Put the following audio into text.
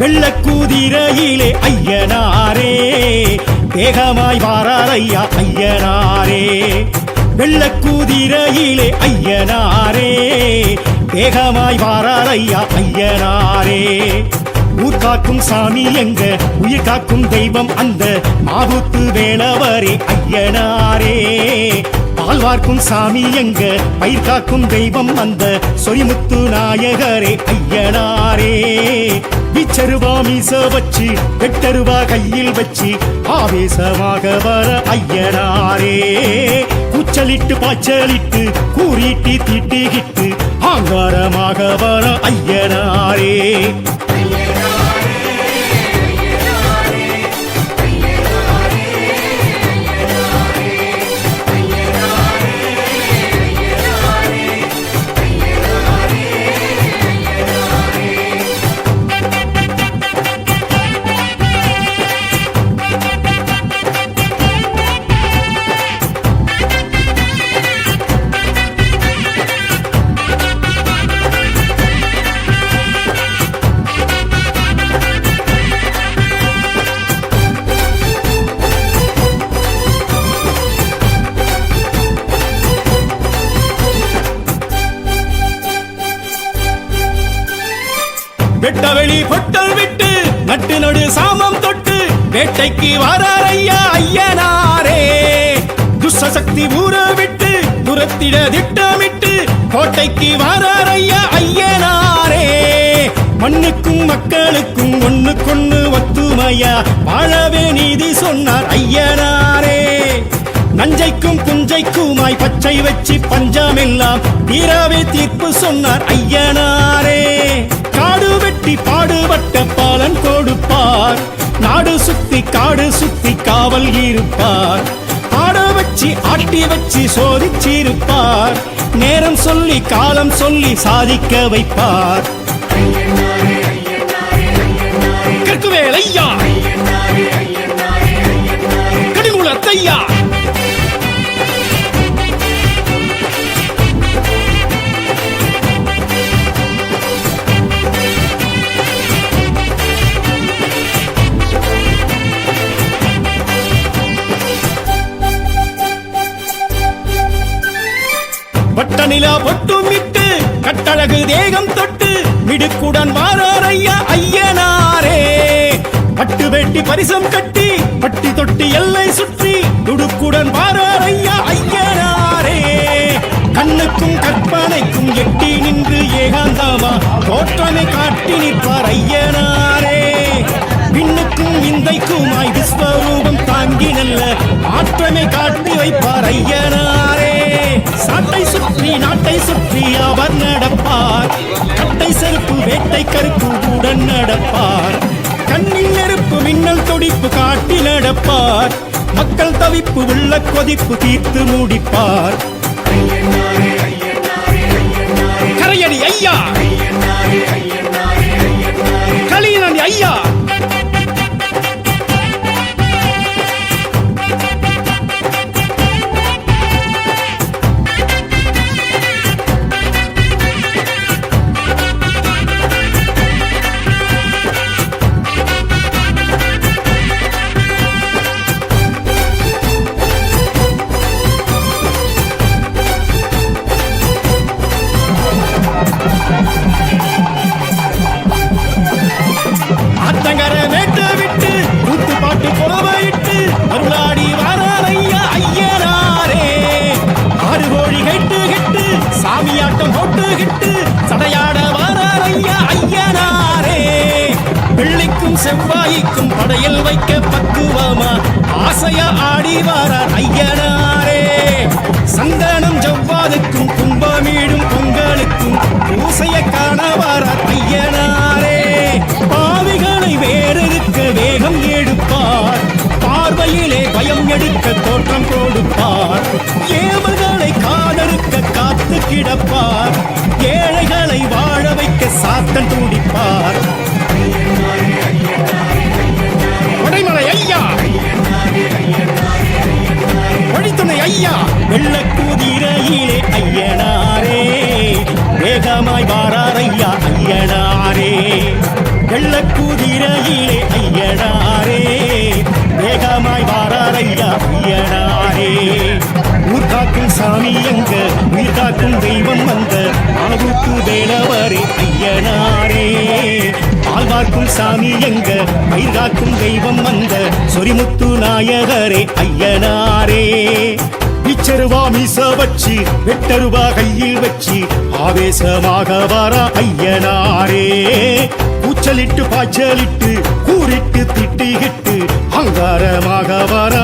வெள்ளக்கூதிரையிலே ஐயனாரே வேகமாய் வாராரையா ஐயனாரே. வெள்ளக்கூதிரையிலே ஐயனாரே வேகமாய் வாராரையா ஐயனாரே. ஊர் காக்கும் சாமி எங்க உயிர் காக்கும் தெய்வம் அந்த மாவுத்து வேளவரே ஐயனாரே. பால்வார்க்கும் சாமி எங்க பயிர் காக்கும் தெய்வம் அந்த சொரிமுத்து நாயகரே ஐயனாரே. விச்சருவா மீச வச்சு வெட்டருவா கையில் வச்சு ஆவேசமாக வர ஐயனாரே. கூச்சலிட்டு பாச்சலிட்டு கூறிட்டு தீட்டிக்கிட்டு ஆங்காரமாக வர ஐயனாரே. வெட்டவெளி பொட்டல் விட்டு நட்டு நடு சாமம் தொட்டு வேட்டைக்கு வாராரையா ஐயனாரே. துஷ்சக்தி ஊற விட்டு துரத்திட திட்டமிட்டு கோட்டைக்கு வாராரையா ஐயனாரே. மண்ணுக்கும் மக்களுக்கும் ஒண்ணுக்கொண்ணு ஒத்துமையா வாழவே நீதி சொன்னார் ஐயனாரே. நஞ்சைக்கும் புஞ்சைக்குமாய் பச்சை வச்சு பஞ்சமெல்லாம் தீராவே தீர்ப்பு சொன்னார் ஐயனாரே. காடு வெட்டி பாடுபட்ட பாலன் கொடுப்பார், நாடு சுத்தி காடு சுத்தி காவல் இருப்பார். ஆட வச்சு ஆட்டி வச்சு சோதிச்சிருப்பார், நேரம் சொல்லி காலம் சொல்லி சாதிக்க வைப்பார். கற்குவேல் ஐயா கடிமுலத்தையா பட்டநிலா பொட்டுமிட்டு கட்டழகு தேகம் தொட்டு மிடுக்குடன் வாராரையா ஐயனாரே. பட்டு வெட்டி பரிசம் கட்டி பட்டி தொட்டி எல்லை சுற்றி துடுக்குடன் வாராரையா ஐயனாரே. கண்ணுக்கும் கற்பனைக்கும் எட்டி நின்று ஏகாந்தமா தோற்றமை காட்டி நிற்பார் ஐயனாரே. விண்ணுக்கும் இந்தைக்குமாய் விஸ்வரூபம் தாங்கி நல்ல ஆற்றமை காட்டி வைப்பார் ஐயனாரே. சாட்டை சுற்றி நாட்டை சுற்றி அவர் நடப்பார், கட்டை செருப்பு வேட்டை கருப்பு உடன் நடப்பார். கண்ணில் நெருப்பு மின்னல் தொடிப்பு காட்டி நடப்பார், மக்கள் தவிப்பு உள்ள கொதிப்பு தீர்த்து முடிப்பார். கரையடி ஐயா கலியனி ஐயா சாமியாட்டம் போட்டுகிட்டு சடையாட வாராரையா ஐயனாரே. வெள்ளிக்கும் செவ்வாய்க்கும் படையல் வைக்க பக்குவமா ஆசையா ஆடி வாரார் ஐயனாரே. சந்தனம் ஜவ்வாதுக்கும் கும்பமீடும் பொங்கலுக்கும் பூசைய காண வாரார் ஐயனாரே. பாவிகளை வேறெடுக்க வேகம் எடுப்பார், பார்வையிலே பயம் எடுக்க தோற்றம் கொடுப்பார். ஏவல்களை காதறுக்க காத்து கிடப்பார், ஏழைகளை வாழ வைக்க சாத்தன் துடிப்பார். கொடைமலை ஐயா வழித்துணை ஐயா. வெள்ளக்கூதிரையிலே ஐயனாரே வேகமாய் வாராரையா ஐயனாரே. வெள்ளக்கூ குதிரையிலே ஐயனாரே வேகமாய் வாராரையா ஐயனாரே ஊர் காக்கும் சாமி எங்க உயிர் காக்கும் தெய்வம் வந்த ஆவுக்கு வேலவரே ஐயனாரே பால் பார்க்கும் சாமி எங்க பயிர் காக்கும் தெய்வம் வந்த சொரிமுத்து நாயகரே ஐயனாரே இச்சருவா மீச வச்சு வெட்டருவா கையில் வச்சு ஆவேசமாக வாரா ஐயனாரே கூச்சலிட்டு பாய்ச்சலிட்டு கூறிட்டு திட்டிகிட்டு அங்காரமாக வாரா